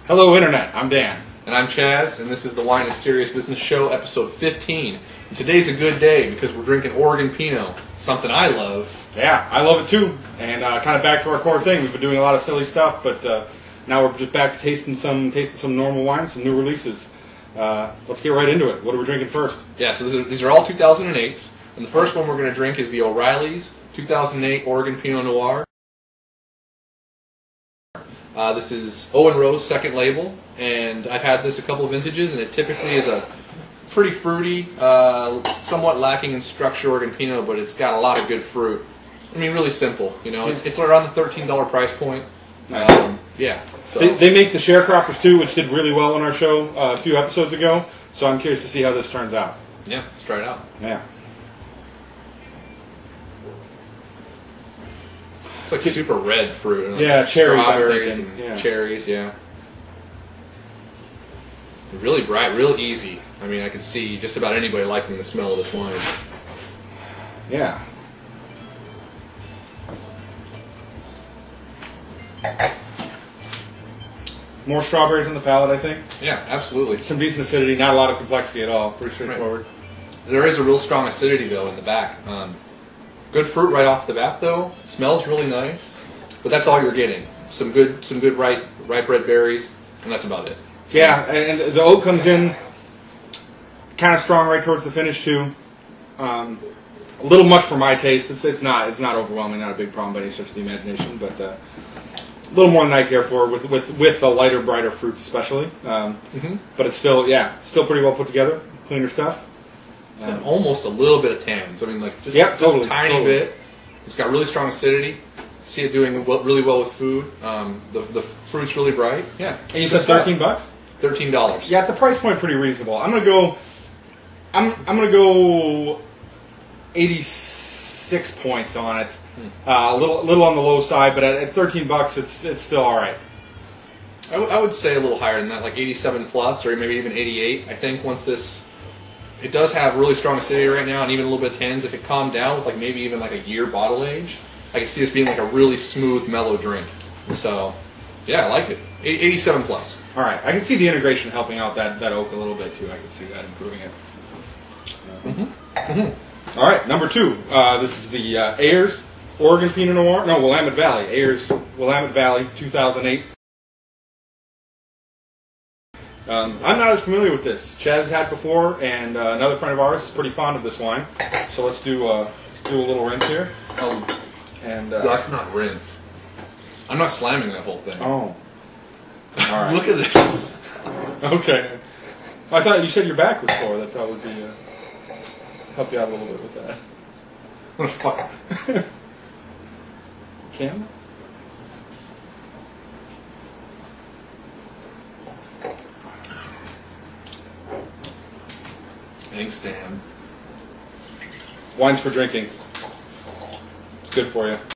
Hello Internet, I'm Dan. And I'm Chaz, and this is the Wine is Serious Business Show, episode 15. And today's a good day because we're drinking Oregon Pinot, something I love. Yeah, I love it too. And kind of back to our core thing. We've been doing a lot of silly stuff, but now we're just back to tasting some normal wine, some new releases. Let's get right into it. What are we drinking first? Yeah, so these are all 2008s, and the first one we're going to drink is the O'Reilly's 2008 Oregon Pinot Noir. This is Owen Rowe's second label, and I've had this a couple of vintages, and it typically is a pretty fruity, somewhat lacking in structure Oregon Pinot, but it's got a lot of good fruit. I mean, really simple, you know. It's around the $13 price point. Yeah. So. They make the sharecroppers too, which did really well on our show a few episodes ago, so I'm curious to see how this turns out. Yeah, let's try it out. Yeah. It's like super red fruit. And yeah, like cherries, strawberries and yeah. Cherries, yeah. Really bright, real easy. I mean, I can see just about anybody liking the smell of this wine. Yeah. More strawberries on the palate, I think. Yeah, absolutely. Some decent acidity, not a lot of complexity at all. Pretty straightforward. Right. There is a real strong acidity, though, in the back. Good fruit right off the bat, though. It smells really nice, but that's all you're getting. Some good ripe red berries, and that's about it. Yeah, and the oak comes in kind of strong right towards the finish too. A little much for my taste. It's not overwhelming, not a big problem by any stretch of the imagination, but a little more than I care for with the lighter, brighter fruits especially. But it's still pretty well put together. Cleaner stuff. And almost a little bit of tannins. I mean, like just totally, a tiny bit. It's got really strong acidity. See it doing really well with food. The fruit's really bright. Yeah. And you said $13? $13. Yeah, at the price point, pretty reasonable. I'm gonna go 86 points on it. A little on the low side, but at $13, it's still all right. I would say a little higher than that, like 87 plus, or maybe even 88. I think once this. It does have really strong acidity right now, and even a little bit of tannins. If it calmed down with like maybe even like a year bottle age, I can see this being like a really smooth, mellow drink. So, yeah, I like it. 87 plus. All right, I can see the integration helping out that oak a little bit too. I can see that improving it. All right, number 2. This is the Ayres Oregon Pinot Noir. No, Willamette Valley. Ayres Willamette Valley, 2008. I'm not as familiar with this. Chaz has had before, and another friend of ours is pretty fond of this wine. So let's do a little rinse here. And that's not rinse. I'm not slamming that whole thing. Oh, all right. Look at this. Okay. I thought you said your back was sore. That'd probably be help you out a little bit with that. What the fuck? Cam? Thanks, Dan. Wine's for drinking. It's good for you.